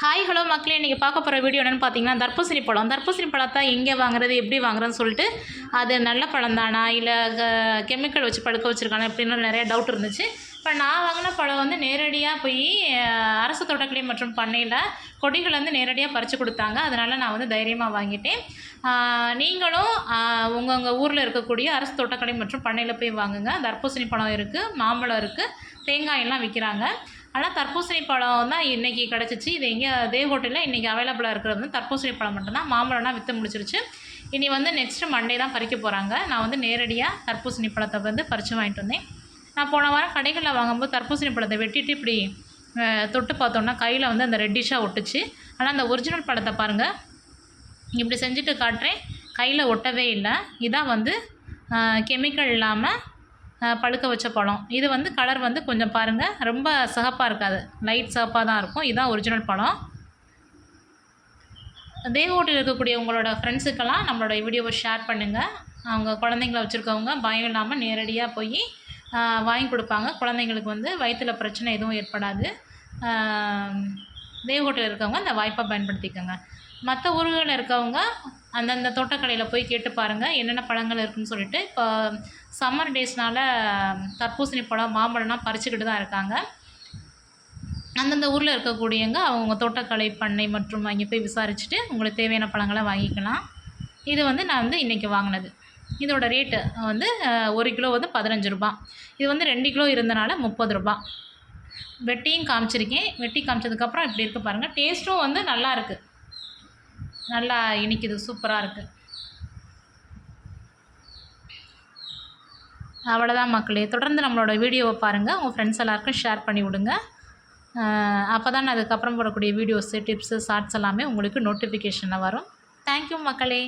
Hi hello மக்களே, இன்றைக்கி பார்க்க போகிற வீடியோ என்னென்னு பார்த்தீங்கன்னா தர்பூசணி பழம். தர்பூசணி பழத்தை எங்கே வாங்குறது, எப்படி வாங்குறதுன்னு சொல்லிட்டு அது நல்ல பழம் தானா இல்லை கெமிக்கல் வச்சு பழுக்க வச்சுருக்கானா அப்படின்னு நிறைய டவுட் இருந்துச்சு. இப்போ நான் வாங்கின பழம் வந்து நேரடியாக போய் அரசு தோட்டக்கலை மற்றும் பண்ணையில் கொடிகள் வந்து நேரடியாக பறித்து கொடுத்தாங்க. அதனால் நான் வந்து தைரியமாக வாங்கிட்டேன். நீங்களும் உங்கள் ஊரில் இருக்கக்கூடிய அரசு தோட்டக்கலை மற்றும் பண்ணையில் போய் வாங்குங்க. தர்பூசணி பழம் இருக்குது, மாம்பழம் இருக்குது, தேங்காயெல்லாம் விற்கிறாங்க. ஆனால் தர்பூசணி பழம் தான் இன்றைக்கி கிடச்சிச்சு. இது எங்கே தேவ் ஹோட்டலில் இன்றைக்கி அவைலபிளாக இருக்கிறது வந்து தர்பூசணி பழம் மட்டும்தான். மாம்பழம்லாம் விற்று முடிச்சிருச்சு. இனி வந்து நெக்ஸ்ட்டு மண்டே தான் பறிக்க போகிறாங்க. நான் வந்து நேரடியாக தர்பூசணி பழத்தை வந்து பறித்து வாங்கிட்டு வந்தேன். நான் போன வாரம் கடைகளில் வாங்கும்போது தர்பூசணி பழத்தை வெட்டிட்டு இப்படி தொட்டு பார்த்தோன்னா கையில் வந்து அந்த ரெட்டிஷாக ஒட்டுச்சு. ஆனால் அந்த ஒரிஜினல் பழத்தை பாருங்கள், இப்படி செஞ்சுட்டு காட்டுறேன், கையில் ஒட்டவே இல்லை. இதான் வந்து கெமிக்கல் இல்லாமல் பழுக்க வச்ச பழம். இது வந்து கலர் வந்து கொஞ்சம் பாருங்கள், ரொம்ப சிகப்பாக இருக்காது, லைட் சிகப்பாக தான் இருக்கும். இதுதான் ஒரிஜினல் பழம். தேவ் ஹோட்டலில் இருக்கக்கூடிய உங்களோட ஃப்ரெண்ட்ஸுக்கெல்லாம் நம்மளோட வீடியோவை ஷேர் பண்ணுங்கள். அவங்க குழந்தைங்கள வச்சுருக்கவங்க பயம் இல்லாமல் நேரடியாக போய் வாங்கி கொடுப்பாங்க. குழந்தைங்களுக்கு வந்து வயிற்றில் பிரச்சனை எதுவும் ஏற்படாது. தேவ் ஹோட்டலில் இருக்கவங்க அந்த வாய்ப்பை பயன்படுத்திக்கோங்க. மற்ற ஊர்களில் இருக்கவங்க அந்தந்த தோட்டக்கடையில் போய் கேட்டு பாருங்கள் என்னென்ன பழங்கள் இருக்குதுன்னு சொல்லிட்டு. இப்போ சம்மர் டேஸ்னால் தர்பூசணி பழம், மாம்பழம்லாம் பறிச்சுக்கிட்டு தான் இருக்காங்க. அந்தந்த ஊரில் இருக்கக்கூடியவங்க அவங்க தோட்டக்கலை பண்ணை மற்றும் அங்கே போய் விசாரிச்சுட்டு உங்களுக்கு தேவையான பழங்களை வாங்கிக்கலாம். இது வந்து நான் வந்து இன்றைக்கி வாங்கினது. இதோட ரேட்டு வந்து 1 கிலோ வந்து 15 ரூபா. இது வந்து 2 கிலோ இருந்தனால 30 ரூபா. வெட்டியும் காமிச்சிருக்கேன். வெட்டி காமிச்சதுக்கப்புறம் இப்படி இருக்குது பாருங்கள். டேஸ்ட்டும் வந்து நல்லா இருக்குது, நல்லா இனிக்குது, சூப்பராக இருக்குது. அவ்வளோதான் மக்களே. தொடர்ந்து நம்மளோட வீடியோவை பாருங்கள், உங்கள் ஃப்ரெண்ட்ஸ் எல்லாருக்கும் ஷேர் பண்ணி விடுங்க. அப்போ தான் அதுக்கப்புறம் போடக்கூடிய வீடியோஸு, டிப்ஸு, ஷார்ட்ஸ் எல்லாமே உங்களுக்கு நோட்டிஃபிகேஷனில் வரும். தேங்க்யூ மக்களே.